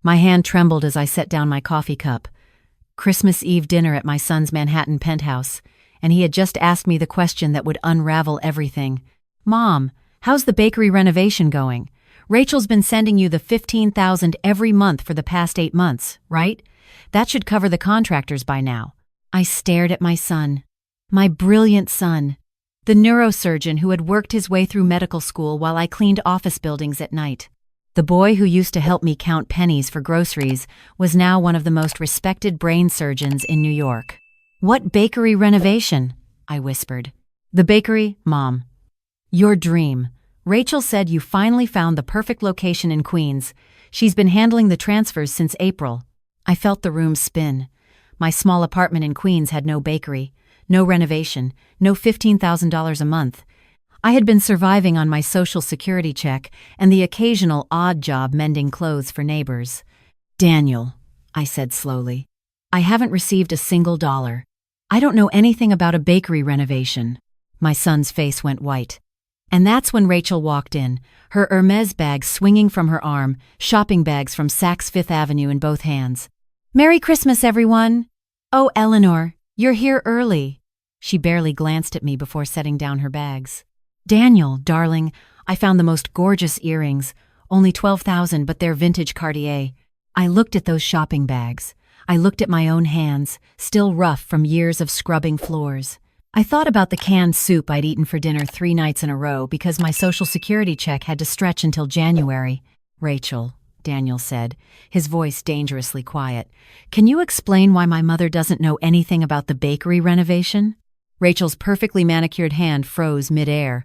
My hand trembled as I set down my coffee cup. Christmas Eve dinner at my son's Manhattan penthouse, and he had just asked me the question that would unravel everything. "Mom, how's the bakery renovation going? Rachel's been sending you the $15,000 every month for the past 8 months, right? That should cover the contractors by now." I stared at my son. My brilliant son. The neurosurgeon who had worked his way through medical school while I cleaned office buildings at night. The boy who used to help me count pennies for groceries was now one of the most respected brain surgeons in New York. "What bakery renovation?" I whispered. "The bakery, Mom. Your dream. Rachel said you finally found the perfect location in Queens. She's been handling the transfers since April." I felt the room spin. My small apartment in Queens had no bakery, no renovation, no $15,000 a month. I had been surviving on my Social Security check and the occasional odd job mending clothes for neighbors. "Daniel," I said slowly, "I haven't received a single dollar. I don't know anything about a bakery renovation." My son's face went white. And that's when Rachel walked in, her Hermes bag swinging from her arm, shopping bags from Saks Fifth Avenue in both hands. "Merry Christmas, everyone!" "Oh, Eleanor, you're here early." She barely glanced at me before setting down her bags. "Daniel, darling, I found the most gorgeous earrings, only $12,000, but they're vintage Cartier." I looked at those shopping bags. I looked at my own hands, still rough from years of scrubbing floors. I thought about the canned soup I'd eaten for dinner 3 nights in a row because my Social Security check had to stretch until January. "Rachel," Daniel said, his voice dangerously quiet, "can you explain why my mother doesn't know anything about the bakery renovation?" Rachel's perfectly manicured hand froze mid-air.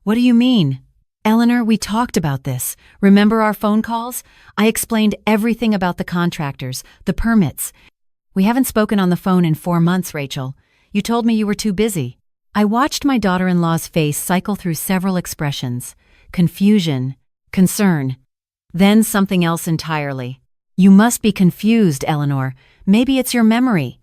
"What do you mean?" "Eleanor, we talked about this. Remember our phone calls? I explained everything about the contractors, the permits. We haven't spoken on the phone in 4 months, Rachel. You told me you were too busy." I watched my daughter-in-law's face cycle through several expressions: confusion, concern, then something else entirely. "You must be confused, Eleanor. Maybe it's your memory."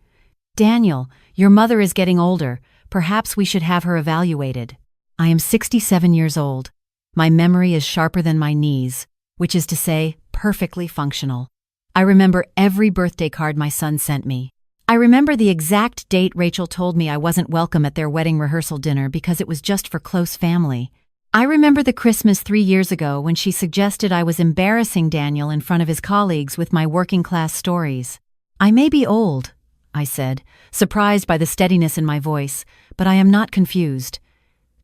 "Daniel, your mother is getting older. Perhaps we should have her evaluated." I am 67 years old. My memory is sharper than my knees, which is to say, perfectly functional. I remember every birthday card my son sent me. I remember the exact date Rachel told me I wasn't welcome at their wedding rehearsal dinner because it was just for close family. I remember the Christmas 3 years ago when she suggested I was embarrassing Daniel in front of his colleagues with my working-class stories. "I may be old," I said, surprised by the steadiness in my voice, "but I am not confused.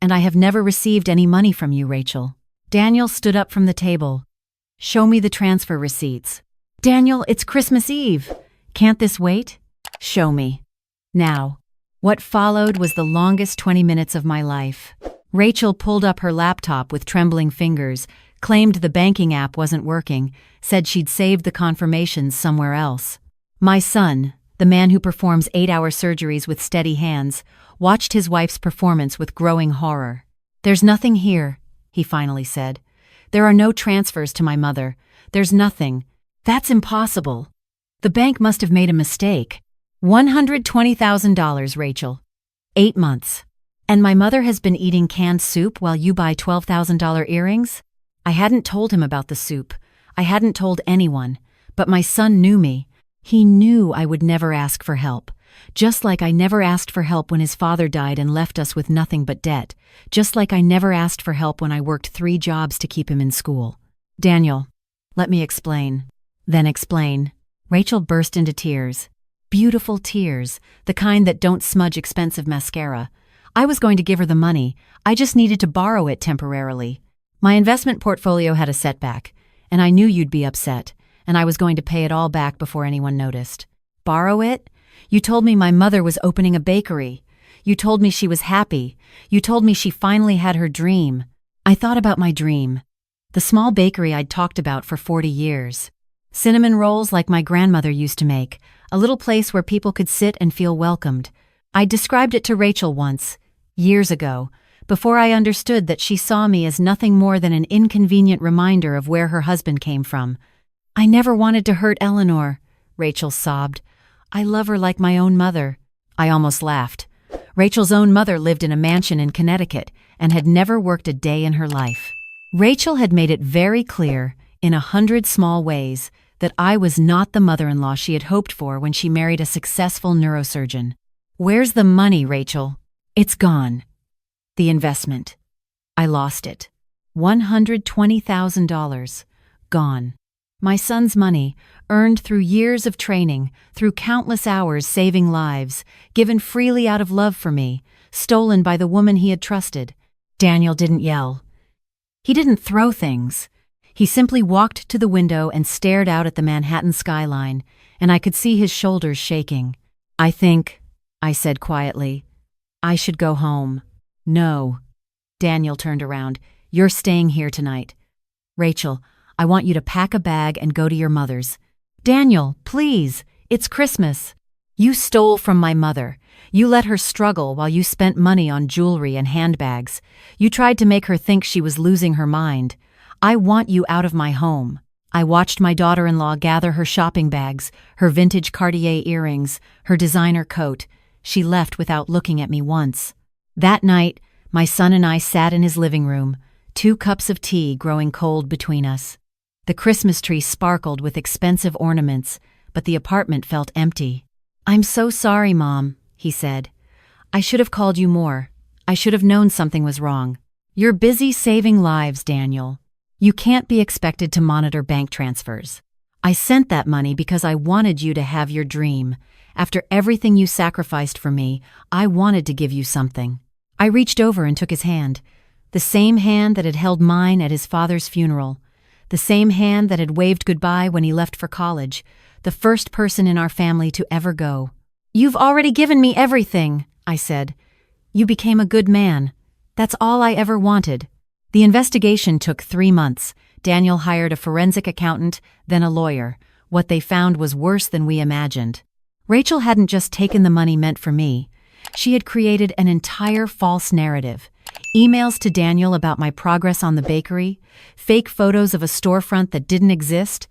And I have never received any money from you, Rachel." Daniel stood up from the table. "Show me the transfer receipts." "Daniel, it's Christmas Eve. Can't this wait?" "Show me." Now. What followed was the longest 20 minutes of my life. Rachel pulled up her laptop with trembling fingers, claimed the banking app wasn't working, said she'd saved the confirmations somewhere else. My son, the man who performs 8-hour surgeries with steady hands, watched his wife's performance with growing horror. "There's nothing here," he finally said. "There are no transfers to my mother. There's nothing. That's impossible. The bank must have made a mistake. $120,000, Rachel. 8 months. And my mother has been eating canned soup while you buy $12,000 earrings?" I hadn't told him about the soup. I hadn't told anyone. But my son knew me. He knew I would never ask for help. Just like I never asked for help when his father died and left us with nothing but debt. Just like I never asked for help when I worked 3 jobs to keep him in school. "Daniel, let me explain." "Then explain." Rachel burst into tears. Beautiful tears, the kind that don't smudge expensive mascara. I was going to give her the money. I just needed to borrow it temporarily. My investment portfolio had a setback, and I knew you'd be upset, and I was going to pay it all back before anyone noticed. "Borrow it? You told me my mother was opening a bakery. You told me she was happy. You told me she finally had her dream." I thought about my dream. The small bakery I'd talked about for 40 years. Cinnamon rolls like my grandmother used to make, a little place where people could sit and feel welcomed. I described it to Rachel once, years ago, before I understood that she saw me as nothing more than an inconvenient reminder of where her husband came from. "I never wanted to hurt Eleanor," Rachel sobbed. "I love her like my own mother." I almost laughed. Rachel's own mother lived in a mansion in Connecticut and had never worked a day in her life. Rachel had made it very clear, in 100 small ways, that I was not the mother-in-law she had hoped for when she married a successful neurosurgeon. "Where's the money, Rachel?" "It's gone." "The investment." "I lost it. $120,000. Gone." My son's money, earned through years of training, through countless hours saving lives, given freely out of love for me, stolen by the woman he had trusted. Daniel didn't yell. He didn't throw things. He simply walked to the window and stared out at the Manhattan skyline, and I could see his shoulders shaking. "I think," I said quietly, "I should go home." "No." Daniel turned around. "You're staying here tonight. Rachel, I want you to pack a bag and go to your mother's." "Daniel, please, it's Christmas." "You stole from my mother. You let her struggle while you spent money on jewelry and handbags. You tried to make her think she was losing her mind. I want you out of my home." I watched my daughter-in-law gather her shopping bags, her vintage Cartier earrings, her designer coat. She left without looking at me once. That night, my son and I sat in his living room, 2 cups of tea growing cold between us. The Christmas tree sparkled with expensive ornaments, but the apartment felt empty. "I'm so sorry, Mom," he said. "I should have called you more. I should have known something was wrong. You're busy saving lives, Daniel. You can't be expected to monitor bank transfers. I sent that money because I wanted you to have your dream. After everything you sacrificed for me, I wanted to give you something." I reached over and took his hand, the same hand that had held mine at his father's funeral, the same hand that had waved goodbye when he left for college, the first person in our family to ever go. "You've already given me everything," I said. "You became a good man. That's all I ever wanted." The investigation took 3 months. Daniel hired a forensic accountant, then a lawyer. What they found was worse than we imagined. Rachel hadn't just taken the money meant for me. She had created an entire false narrative. Emails to Daniel about my progress on the bakery, fake photos of a storefront that didn't exist.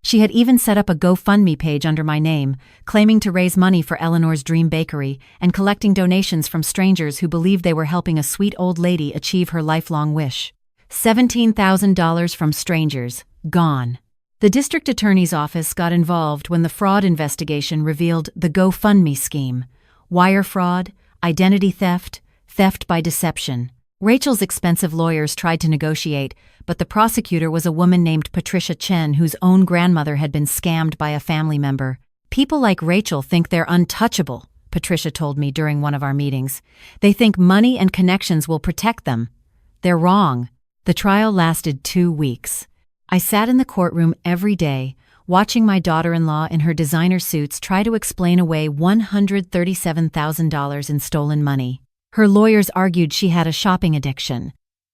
She had even set up a GoFundMe page under my name, claiming to raise money for Eleanor's dream bakery and collecting donations from strangers who believed they were helping a sweet old lady achieve her lifelong wish. $17,000 from strangers, gone. The district attorney's office got involved when the fraud investigation revealed the GoFundMe scheme: wire fraud, identity theft, theft by deception. Rachel's expensive lawyers tried to negotiate, but the prosecutor was a woman named Patricia Chen, whose own grandmother had been scammed by a family member. "People like Rachel think they're untouchable," Patricia told me during one of our meetings. "They think money and connections will protect them. They're wrong." The trial lasted 2 weeks. I sat in the courtroom every day, watching my daughter-in-law in her designer suits try to explain away $137,000 in stolen money. Her lawyers argued she had a shopping addiction.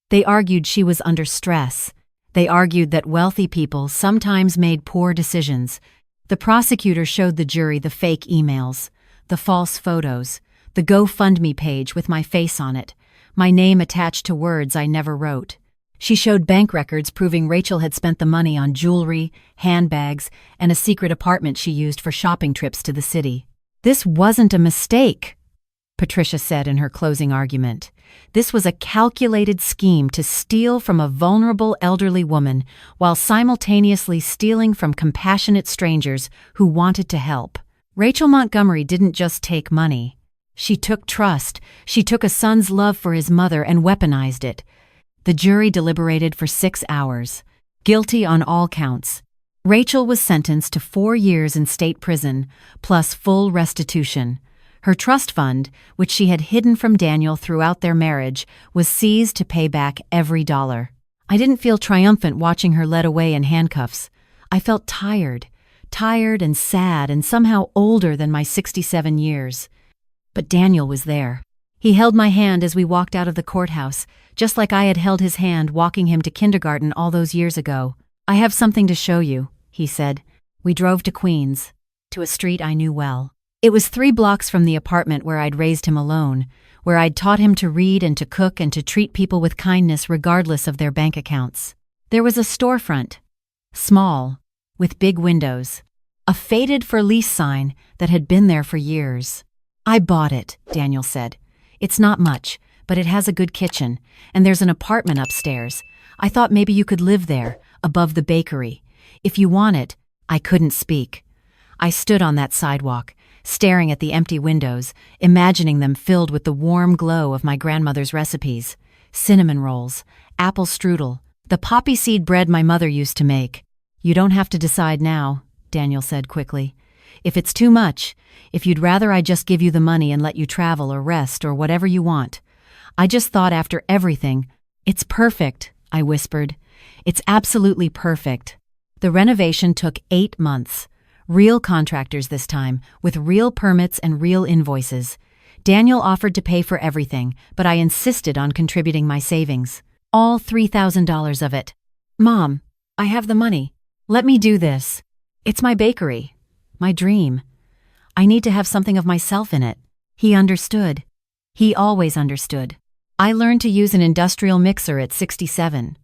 They argued she was under stress. They argued that wealthy people sometimes made poor decisions. The prosecutor showed the jury the fake emails, the false photos, the GoFundMe page with my face on it, my name attached to words I never wrote. She showed bank records proving Rachel had spent the money on jewelry, handbags, and a secret apartment she used for shopping trips to the city. "This wasn't a mistake," Patricia said in her closing argument. "This was a calculated scheme to steal from a vulnerable elderly woman while simultaneously stealing from compassionate strangers who wanted to help." Rachel Montgomery didn't just take money. She took trust. She took a son's love for his mother and weaponized it. The jury deliberated for 6 hours. Guilty on all counts. Rachel was sentenced to 4 years in state prison, plus full restitution. Her trust fund, which she had hidden from Daniel throughout their marriage, was seized to pay back every dollar. I didn't feel triumphant watching her led away in handcuffs. I felt tired and sad and somehow older than my 67 years. But Daniel was there. He held my hand as we walked out of the courthouse, just like I had held his hand walking him to kindergarten all those years ago. "I have something to show you," he said. We drove to Queens, to a street I knew well. It was 3 blocks from the apartment where I'd raised him alone, where I'd taught him to read and to cook and to treat people with kindness regardless of their bank accounts. There was a storefront, small, with big windows, a faded for lease sign that had been there for years. "I bought it," Daniel said. "It's not much, but it has a good kitchen, and there's an apartment upstairs. I thought maybe you could live there, above the bakery. If you want it, I couldn't speak. I stood on that sidewalk, staring at the empty windows, imagining them filled with the warm glow of my grandmother's recipes: cinnamon rolls, apple strudel, the poppy seed bread my mother used to make. "You don't have to decide now," Daniel said quickly. "If it's too much, if you'd rather I just give you the money and let you travel or rest or whatever you want." I just thought after everything, "It's perfect," I whispered. "It's absolutely perfect." The renovation took 8 months. Real contractors this time, with real permits and real invoices. Daniel offered to pay for everything, but I insisted on contributing my savings. All $3,000 of it. "Mom, I have the money. Let me do this. It's my bakery. My dream. I need to have something of myself in it." He understood. He always understood. I learned to use an industrial mixer at 67.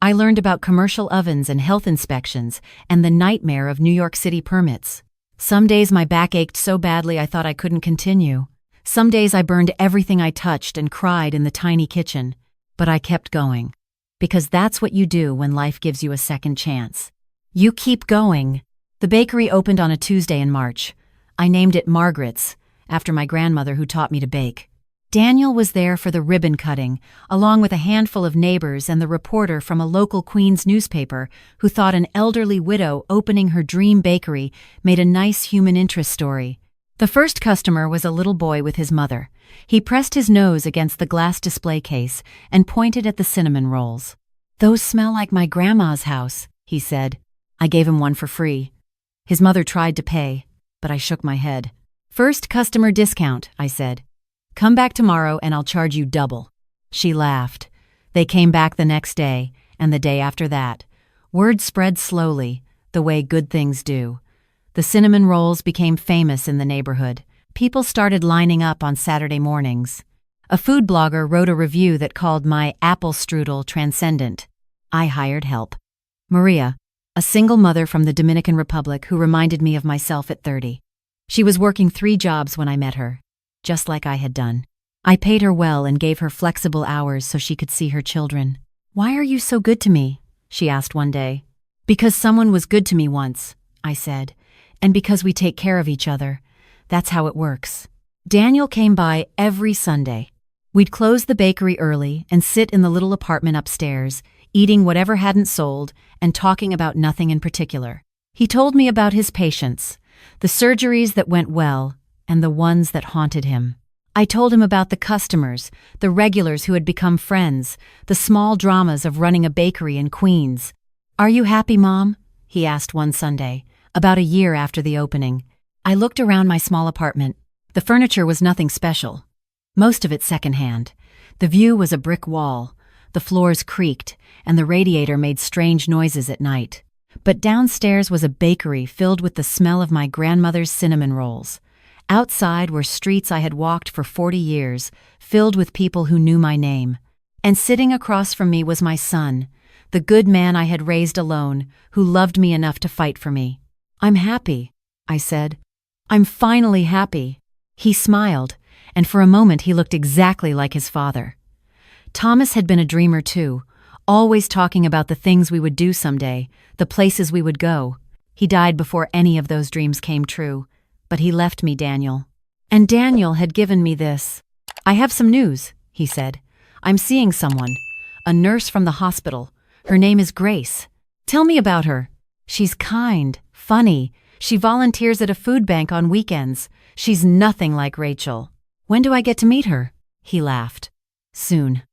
I learned about commercial ovens and health inspections and the nightmare of New York City permits. Some days my back ached so badly I thought I couldn't continue. Some days I burned everything I touched and cried in the tiny kitchen. But I kept going. Because that's what you do when life gives you a second chance. You keep going. The bakery opened on a Tuesday in March. I named it Margaret's, after my grandmother who taught me to bake. Daniel was there for the ribbon cutting, along with a handful of neighbors and the reporter from a local Queens newspaper who thought an elderly widow opening her dream bakery made a nice human interest story. The first customer was a little boy with his mother. He pressed his nose against the glass display case and pointed at the cinnamon rolls. "Those smell like my grandma's house," he said. I gave him one for free. His mother tried to pay, but I shook my head. "First customer discount," I said. "Come back tomorrow and I'll charge you double." She laughed. They came back the next day, and the day after that. Word spread slowly, the way good things do. The cinnamon rolls became famous in the neighborhood. People started lining up on Saturday mornings. A food blogger wrote a review that called my apple strudel transcendent. I hired help. Maria, a single mother from the Dominican Republic who reminded me of myself at 30. She was working 3 jobs when I met her, just like I had done. I paid her well and gave her flexible hours so she could see her children. "Why are you so good to me?" she asked one day. "Because someone was good to me once," I said, "and because we take care of each other. That's how it works." Daniel came by every Sunday. We'd close the bakery early and sit in the little apartment upstairs, eating whatever hadn't sold and talking about nothing in particular. He told me about his patients, the surgeries that went well, and the ones that haunted him. I told him about the customers, the regulars who had become friends, the small dramas of running a bakery in Queens. "Are you happy, Mom?" he asked one Sunday, about a year after the opening. I looked around my small apartment. The furniture was nothing special. Most of it secondhand. The view was a brick wall. The floors creaked, and the radiator made strange noises at night. But downstairs was a bakery filled with the smell of my grandmother's cinnamon rolls. Outside were streets I had walked for 40 years, filled with people who knew my name. And sitting across from me was my son, the good man I had raised alone, who loved me enough to fight for me. "I'm happy," I said. "I'm finally happy." He smiled, and for a moment he looked exactly like his father. Thomas had been a dreamer too, always talking about the things we would do someday, the places we would go. He died before any of those dreams came true, but he left me Daniel. And Daniel had given me this. "I have some news," he said. "I'm seeing someone, a nurse from the hospital. Her name is Grace. Tell me about her. She's kind, funny. She volunteers at a food bank on weekends. She's nothing like Rachel. When do I get to meet her?" He laughed. "Soon.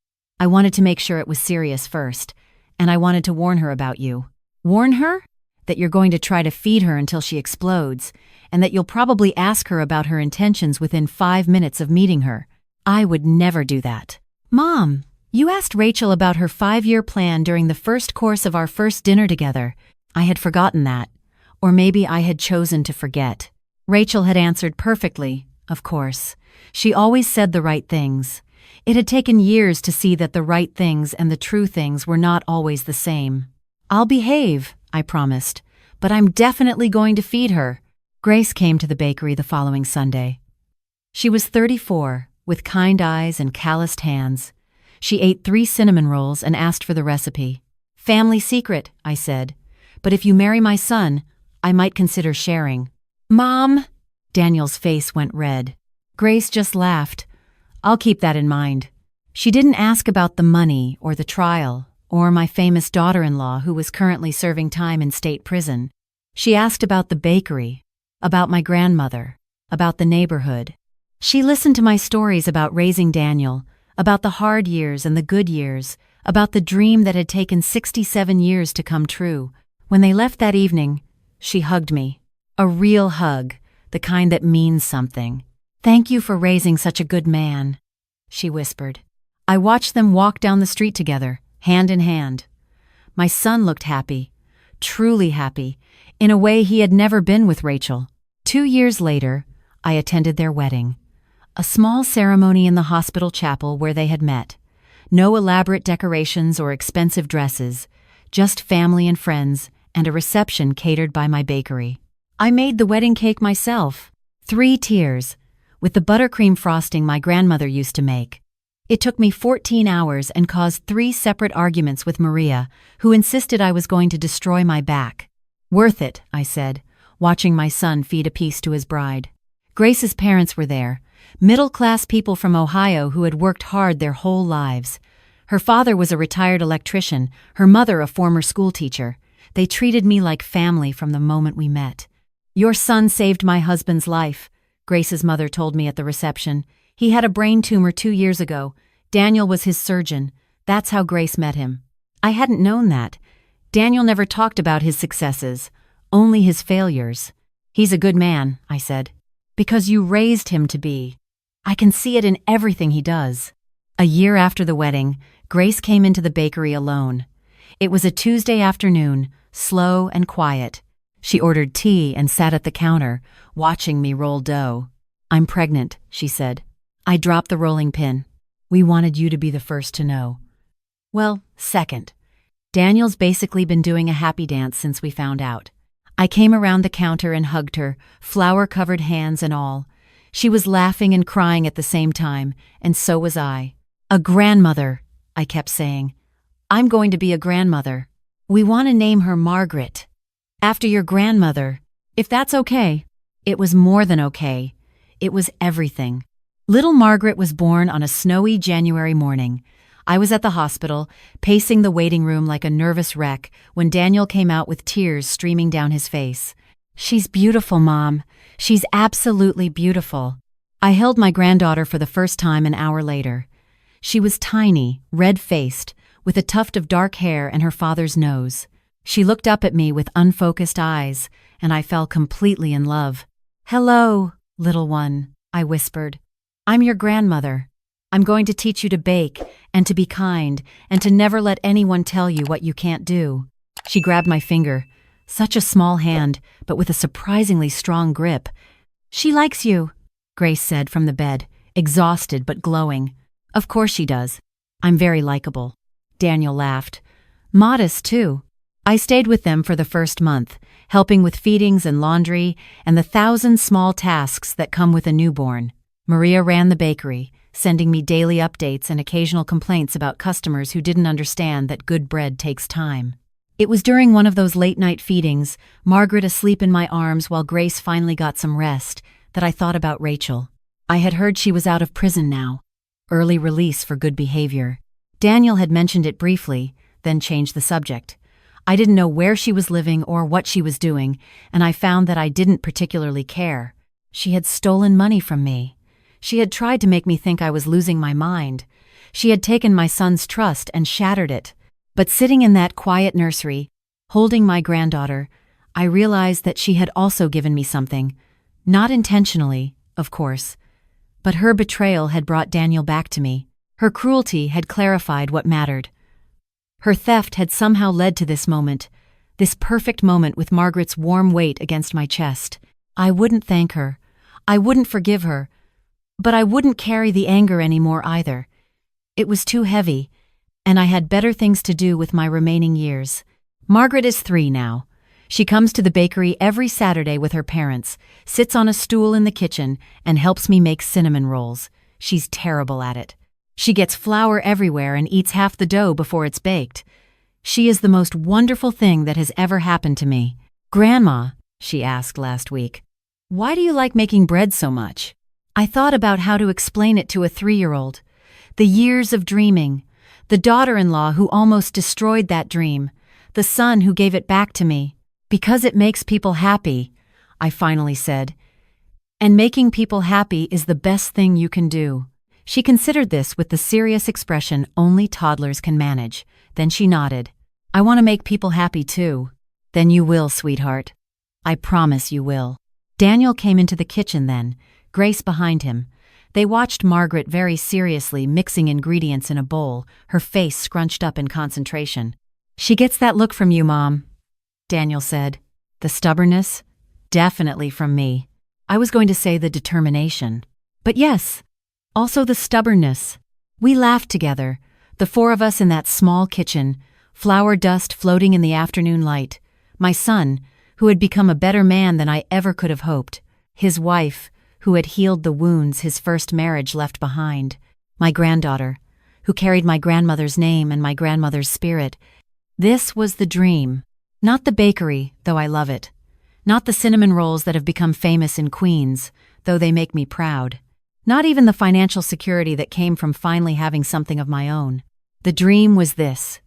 I wanted to make sure it was serious first, and I wanted to warn her about you." "Warn her?" "That you're going to try to feed her until she explodes, and that you'll probably ask her about her intentions within 5 minutes of meeting her." I would never do that. "Mom, you asked Rachel about her 5-year plan during the first course of our first dinner together." I had forgotten that, or maybe I had chosen to forget. Rachel had answered perfectly, of course. She always said the right things. It had taken years to see that the right things and the true things were not always the same. "I'll behave," I promised, "but I'm definitely going to feed her." Grace came to the bakery the following Sunday. She was 34, with kind eyes and calloused hands. She ate 3 cinnamon rolls and asked for the recipe. "Family secret," I said, "but if you marry my son, I might consider sharing." "Mom!" Daniel's face went red. Grace just laughed. "I'll keep that in mind." She didn't ask about the money or the trial or my famous daughter-in-law who was currently serving time in state prison. She asked about the bakery, about my grandmother, about the neighborhood. She listened to my stories about raising Daniel, about the hard years and the good years, about the dream that had taken 67 years to come true. When they left that evening, she hugged me. A real hug, the kind that means something. "Thank you for raising such a good man," she whispered. I watched them walk down the street together, hand in hand. My son looked happy, truly happy, in a way he had never been with Rachel. 2 years later, I attended their wedding. A small ceremony in the hospital chapel where they had met. No elaborate decorations or expensive dresses, just family and friends, and a reception catered by my bakery. I made the wedding cake myself, 3 tiers, with the buttercream frosting my grandmother used to make. It took me 14 hours and caused 3 separate arguments with Maria, who insisted I was going to destroy my back. "Worth it," I said, watching my son feed a piece to his bride. Grace's parents were there, middle-class people from Ohio who had worked hard their whole lives. Her father was a retired electrician, her mother a former schoolteacher. They treated me like family from the moment we met. "Your son saved my husband's life," Grace's mother told me at the reception. "He had a brain tumor 2 years ago. Daniel was his surgeon. That's how Grace met him." I hadn't known that. Daniel never talked about his successes, only his failures. "He's a good man," I said. "Because you raised him to be. I can see it in everything he does." A year after the wedding, Grace came into the bakery alone. It was a Tuesday afternoon, slow and quiet. She ordered tea and sat at the counter, watching me roll dough. "I'm pregnant," she said. I dropped the rolling pin. "We wanted you to be the first to know." "Well, second. Daniel's basically been doing a happy dance since we found out." I came around the counter and hugged her, flour-covered hands and all. She was laughing and crying at the same time, and so was I. "A grandmother," I kept saying. "I'm going to be a grandmother. We want to name her Margaret. After your grandmother, if that's okay." It was more than okay. It was everything. Little Margaret was born on a snowy January morning. I was at the hospital, pacing the waiting room like a nervous wreck, when Daniel came out with tears streaming down his face. "She's beautiful, Mom. She's absolutely beautiful." I held my granddaughter for the first time an hour later. She was tiny, red-faced, with a tuft of dark hair and her father's nose. She looked up at me with unfocused eyes, and I fell completely in love. "Hello, little one," I whispered. "I'm your grandmother. I'm going to teach you to bake, and to be kind, and to never let anyone tell you what you can't do." She grabbed my finger, such a small hand, but with a surprisingly strong grip. "She likes you," Grace said from the bed, exhausted but glowing. "Of course she does. I'm very likable." Daniel laughed. "Modest, too." I stayed with them for the first month, helping with feedings and laundry and the 1,000 small tasks that come with a newborn. Maria ran the bakery, sending me daily updates and occasional complaints about customers who didn't understand that good bread takes time. It was during one of those late-night feedings, Margaret asleep in my arms while Grace finally got some rest, that I thought about Rachel. I had heard she was out of prison now. Early release for good behavior. Daniel had mentioned it briefly, then changed the subject. I didn't know where she was living or what she was doing, and I found that I didn't particularly care. She had stolen money from me. She had tried to make me think I was losing my mind. She had taken my son's trust and shattered it. But sitting in that quiet nursery, holding my granddaughter, I realized that she had also given me something. Not intentionally, of course. But her betrayal had brought Daniel back to me. Her cruelty had clarified what mattered. Her theft had somehow led to this moment, this perfect moment with Margaret's warm weight against my chest. I wouldn't thank her. I wouldn't forgive her. But I wouldn't carry the anger anymore either. It was too heavy, and I had better things to do with my remaining years. Margaret is 3 now. She comes to the bakery every Saturday with her parents, sits on a stool in the kitchen, and helps me make cinnamon rolls. She's terrible at it. She gets flour everywhere and eats half the dough before it's baked. She is the most wonderful thing that has ever happened to me. "Grandma," she asked last week. Why do you like making bread so much? I thought about how to explain it to a 3-year-old. The years of dreaming, the daughter-in-law who almost destroyed that dream, the son who gave it back to me. Because it makes people happy, I finally said. And making people happy is the best thing you can do. She considered this with the serious expression only toddlers can manage. Then she nodded. I want to make people happy too. Then you will, sweetheart. I promise you will. Daniel came into the kitchen then, Grace behind him. They watched Margaret very seriously mixing ingredients in a bowl, her face scrunched up in concentration. She gets that look from you, Mom, Daniel said. The stubbornness? Definitely from me. I was going to say the determination. But yes, also the stubbornness. We laughed together, the 4 of us in that small kitchen, flour dust floating in the afternoon light. My son, who had become a better man than I ever could have hoped. His wife, who had healed the wounds his first marriage left behind. My granddaughter, who carried my grandmother's name and my grandmother's spirit. This was the dream. Not the bakery, though I love it. Not the cinnamon rolls that have become famous in Queens, though they make me proud. Not even the financial security that came from finally having something of my own. The dream was this: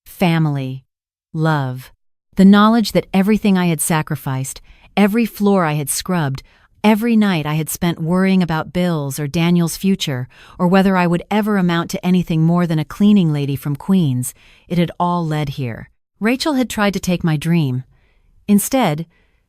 family, love, the knowledge that everything I had sacrificed, every floor I had scrubbed, every night I had spent worrying about bills or Daniel's future, or whether I would ever amount to anything more than a cleaning lady from Queens, it had all led here. Rachel had tried to take my dream. Instead,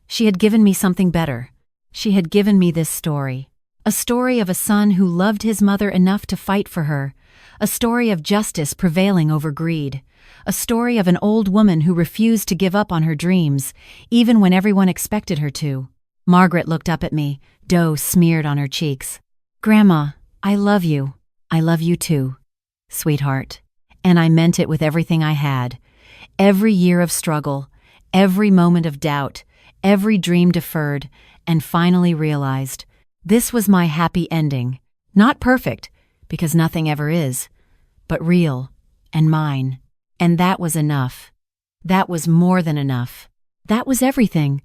she had given me something better. She had given me this story. A story of a son who loved his mother enough to fight for her. A story of justice prevailing over greed. A story of an old woman who refused to give up on her dreams, even when everyone expected her to. Margaret looked up at me, dough smeared on her cheeks. Grandma, I love you. I love you too, sweetheart. And I meant it with everything I had. Every year of struggle, every moment of doubt, every dream deferred, and finally realized. This was my happy ending. Not perfect, because nothing ever is, but real and mine. And that was enough. That was more than enough. That was everything.